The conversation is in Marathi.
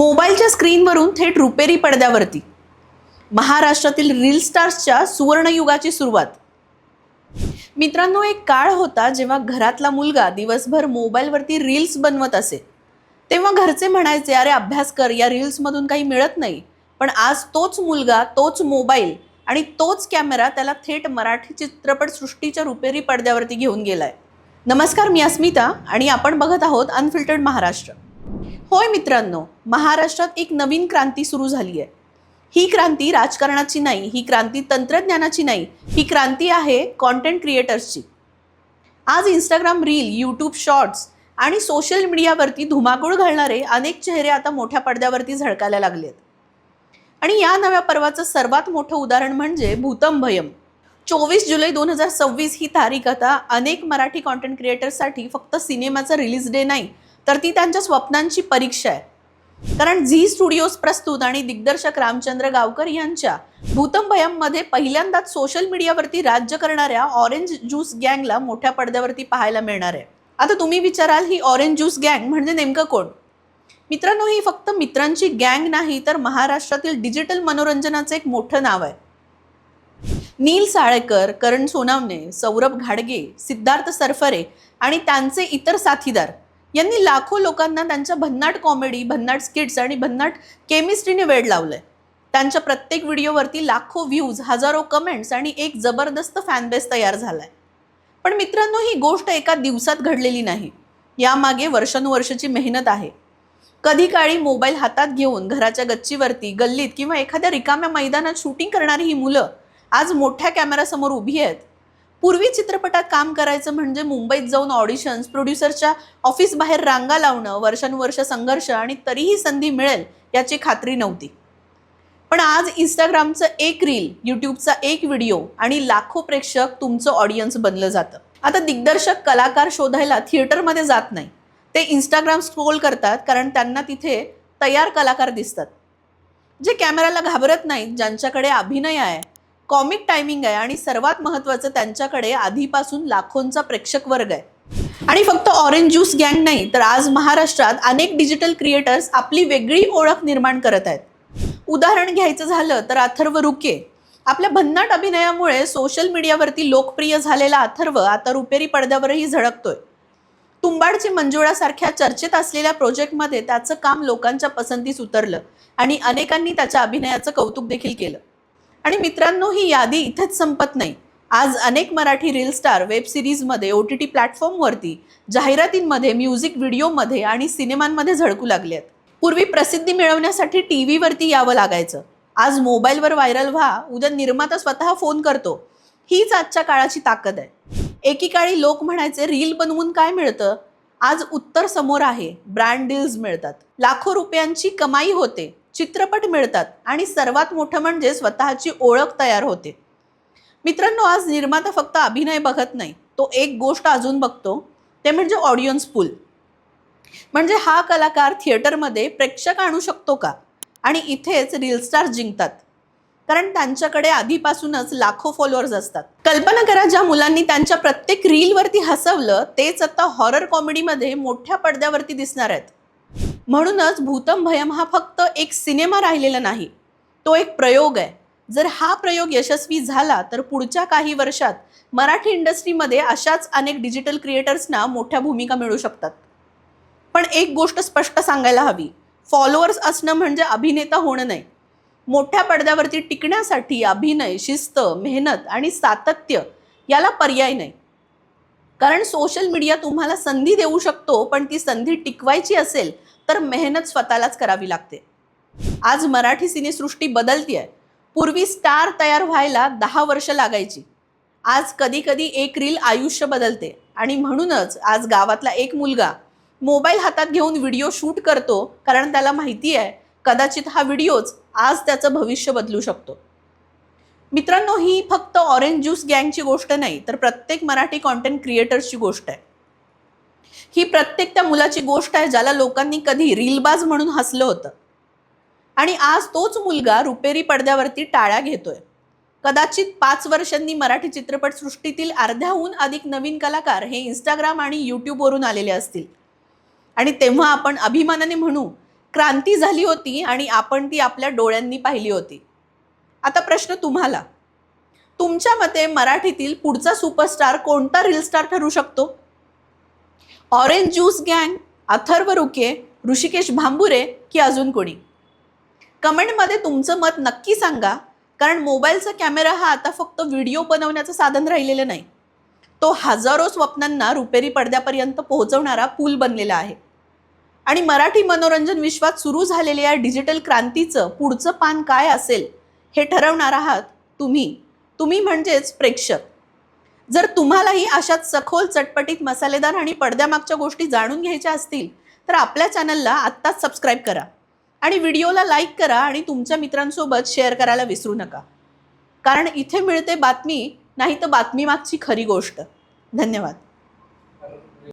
मोबाईलच्या स्क्रीनवरून थेट रुपेरी पडद्यावरती महाराष्ट्रातील रील स्टार्सच्या सुवर्णयुगाची सुरुवात. मित्रांनो, एक काळ होता जेव्हा घरातला मुलगा दिवसभर मोबाईलवरती रील्स बनवत असे. तेव्हा घरचे म्हणायचे, अरे अभ्यास कर, या रील्समधून काही मिळत नाही. पण आज तोच मुलगा, तोच मोबाईल आणि तोच कॅमेरा त्याला थेट मराठी चित्रपटसृष्टीच्या रुपेरी पडद्यावरती घेऊन गेलाय. नमस्कार, मी अस्मिता आणि आपण बघत आहोत अनफिल्टर्ड महाराष्ट्र. होय मित्रांनो, महाराष्ट्रात एक नवीन क्रांती सुरू झाली आहे. ही क्रांती राजकारणाची नाही, ही क्रांती तंत्रज्ञानाची नाही, ही क्रांती आहे कॉन्टेंट क्रिएटर्सची. आज इंस्टाग्राम रील, यूट्यूब शॉर्ट्स आणि सोशल मीडियावरती धुमाकूळ घालणारे अनेक चेहरे आता मोठ्या पडद्यावरती झळकायला लागलेत. आणि या नव्या पर्वाचं सर्वात मोठं उदाहरण म्हणजे भूतम भयम. 24 जुलै 2026 ही तारीख आता अनेक मराठी कॉन्टेंट क्रिएटर्ससाठी फक्त सिनेमाचा रिलीज डे नाही, तर ती त्यांच्या स्वप्नांची परीक्षा आहे. कारण झी स्टुडिओज प्रस्तुत आणि दिग्दर्शक रामचंद्र गावकर यांच्या भूतम भयममध्ये पहिल्यांदाच सोशल मीडियावरती राज्य करणाऱ्या ऑरेंज ज्यूस गँगला मोठ्या पडद्यावरती पाहायला मिळणार आहे. आता तुम्ही विचाराल, ही ऑरेंज ज्यूस गँग म्हणजे नेमकं कोण? मित्रांनो, ही फक्त मित्रांची गँग नाही, तर महाराष्ट्रातील डिजिटल मनोरंजनाचं एक मोठं नाव आहे. नील साळेकर, करण सोनावणे, सौरभ घाडगे, सिद्धार्थ सरफरे आणि त्यांचे इतर साथीदार यांनी लाखो लोकांना त्यांच्या भन्नाट कॉमेडी, भन्नाट स्किट्स आणि भन्नाट केमिस्ट्रीने वेड लावलंय. त्यांच्या प्रत्येक व्हिडिओवरती लाखो व्ह्यूज, हजारो कमेंट्स आणि एक जबरदस्त फॅनबेस तयार झालाय. पण मित्रांनो, ही गोष्ट एका दिवसात घडलेली नाही. यामागे वर्षानुवर्षाची मेहनत आहे. कधी काळी मोबाईल हातात घेऊन घराच्या गच्चीवरती, गल्लीत किंवा एखाद्या रिकाम्या मैदानात शूटिंग करणारी ही मुलं आज मोठ्या कॅमेरासमोर उभी आहेत. पूर्वी चित्रपटात काम करायचं म्हणजे मुंबईत जाऊन ऑडिशन्स, प्रोड्युसरच्या ऑफिस बाहेर रांगा लावणं, वर्षानुवर्ष संघर्ष आणि तरीही संधी मिळेल याची खात्री नव्हती. पण आज इंस्टाग्रामचं एक रील, यूट्यूबचा एक व्हिडिओ आणि लाखो प्रेक्षक तुमचं ऑडियन्स बनलं जातं. आता दिग्दर्शक कलाकार शोधायला थिएटरमध्ये जात नाही, ते इंस्टाग्राम स्क्रोल करतात, कारण त्यांना तिथे तयार कलाकार दिसतात, जे कॅमेराला घाबरत नाहीत, ज्यांच्याकडे अभिनय आहे, कॉमिक टायमिंग आहे आणि सर्वात महत्त्वाचं, त्यांच्याकडे आधीपासून लाखोंचा प्रेक्षक वर्ग आहे. आणि फक्त ऑरेंज ज्यूस गँग नाही, तर आज महाराष्ट्रात अनेक डिजिटल क्रिएटर्स आपली वेगळी ओळख निर्माण करत आहेत. उदाहरण घ्यायचं झालं तर अथर्व रुके. आपल्या भन्नाट अभिनयामुळे सोशल मीडियावरती लोकप्रिय झालेला अथर्व आता रुपेरी पडद्यावरही झळकतोय. तुंबाडची मंजुळासारख्या चर्चेत असलेल्या प्रोजेक्टमध्ये त्याचं काम लोकांच्या पसंतीस उतरलं आणि अनेकांनी त्याच्या अभिनयाचं कौतुक देखील केलं. आणि मित्रांनो, ही यादी इथेच संपत नाही. आज अनेक मराठी रील स्टार वेब सिरीजमध्ये, OTT प्लॅटफॉर्मवरती, जाहिरातींमध्ये, म्युझिक व्हिडिओमध्ये आणि सिनेमांमध्ये झळकू लागले आहेत. पूर्वी प्रसिद्धी मिळवण्यासाठी TV वरती यावं लागायचं. आज मोबाईलवर व्हायरल व्हा, उद्या निर्माता स्वतः फोन करतो. हीच आजच्या काळाची ताकद आहे. एकीकाळी लोक म्हणायचे, रील बनवून काय मिळतं? आज उत्तर समोर आहे. ब्रँड डील्स मिळतात, लाखो रुपयांची कमाई होते, चित्रपट मिळतात आणि सर्वात मोठं म्हणजे स्वतःची ओळख तयार होते. मित्रांनो, आज निर्माता फक्त अभिनय बघत नाही, तो एक गोष्ट अजून बघतो, ते म्हणजे ऑडियन्स पूल. म्हणजे हा कलाकार थिएटरमध्ये प्रेक्षक आणू शकतो का? आणि इथेच रील स्टार जिंकतात, कारण त्यांच्याकडे आधीपासूनच लाखो फॉलोअर्स असतात. कल्पना करा, ज्या मुलांनी त्यांच्या प्रत्येक रीलवरती हसवलं, तेच आता हॉरर कॉमेडीमध्ये मोठ्या पडद्यावरती दिसणार आहेत. म्हणूनच भूतम भयम हा फक्त एक सिनेमा राहिलेला नाही, तो एक प्रयोग आहे. जर हा प्रयोग यशस्वी झाला तर पुढच्या काही वर्षात मराठी इंडस्ट्रीमध्ये अशाच अनेक डिजिटल क्रिएटर्सना मोठ्या भूमिका मिळू शकतात. पण एक गोष्ट स्पष्ट सांगायला हवी, फॉलोअर्स असणं म्हणजे अभिनेता होणं नाही. मोठ्या पडद्यावरती टिकण्यासाठी अभिनय, शिस्त, मेहनत आणि सातत्य याला पर्याय नाही. कारण सोशल मीडिया तुम्हाला संधी देऊ शकतो, पण ती संधी टिकवायची असेल तर मेहनत स्वतःलाच करावी लागते. आज मराठी सिनेसृष्टी बदलती आहे. पूर्वी स्टार तयार व्हायला 10 वर्ष लागायची. आज कधी कधी एक रील आयुष्य बदलते. आणि म्हणूनच आज गावातला एक मुलगा मोबाईल हातात घेऊन व्हिडिओ शूट करतो, कारण त्याला माहिती आहे, कदाचित हा व्हिडिओच आज त्याचं भविष्य बदलू शकतो. मित्रांनो, ही फक्त ऑरेंज ज्यूस गँगची गोष्ट नाही, तर प्रत्येक मराठी कॉन्टेंट क्रिएटर्सची गोष्ट आहे. ही प्रत्येक त्या मुलाची गोष्ट आहे, ज्याला लोकांनी कधी रीलबाज म्हणून हसलं होतं. आणि आज तोच मुलगा रुपेरी पडद्यावरती टाळ्या घेतोय. कदाचित 5 वर्षांनी मराठी चित्रपटसृष्टीतील अर्ध्याहून अधिक नवीन कलाकार हे इंस्टाग्राम आणि यूट्यूबवरून आलेले असतील. आणि तेव्हा आपण अभिमानाने म्हणू क्रांती झाली होती आणि आपण ती आपल्या डोळ्यांनी पाहिली होती. आता प्रश्न तुम्हाला, तुमच्या मते मराठीतील पुढचा सुपरस्टार कोणता रील स्टार ठरू शकतो? ऑरेंज ज्यूस गँग, अथर्व रुके, ऋषिकेश भांबुरे की अजून कोणी? कमेंटमध्ये तुमचं मत नक्की सांगा, कारण मोबाईलचा कॅमेरा हा आता फक्त व्हिडिओ बनवण्याचं साधन राहिलेलं नाही, तो हजारो स्वप्नांना रुपेरी पडद्यापर्यंत पोहोचवणारा पूल बनलेला आहे. आणि मराठी मनोरंजन विश्वात सुरू झालेल्या या डिजिटल क्रांतीचं पुढचं पान काय असेल हे ठरवणार आहात तुम्ही. तुम्ही म्हणजेच प्रेक्षक. जर तुम्हालाही अशाच सखोल, चटपटीत, मसालेदार आणि पडद्यामागच्या गोष्टी जाणून घ्यायच्या असतील तर आपल्या चॅनलला आत्ताच सबस्क्राईब करा आणि व्हिडिओला लाईक करा आणि तुमच्या मित्रांसोबत शेअर करायला विसरू नका. कारण इथे मिळते बातमी, नाही तर बातमी मागची खरी गोष्ट. धन्यवाद.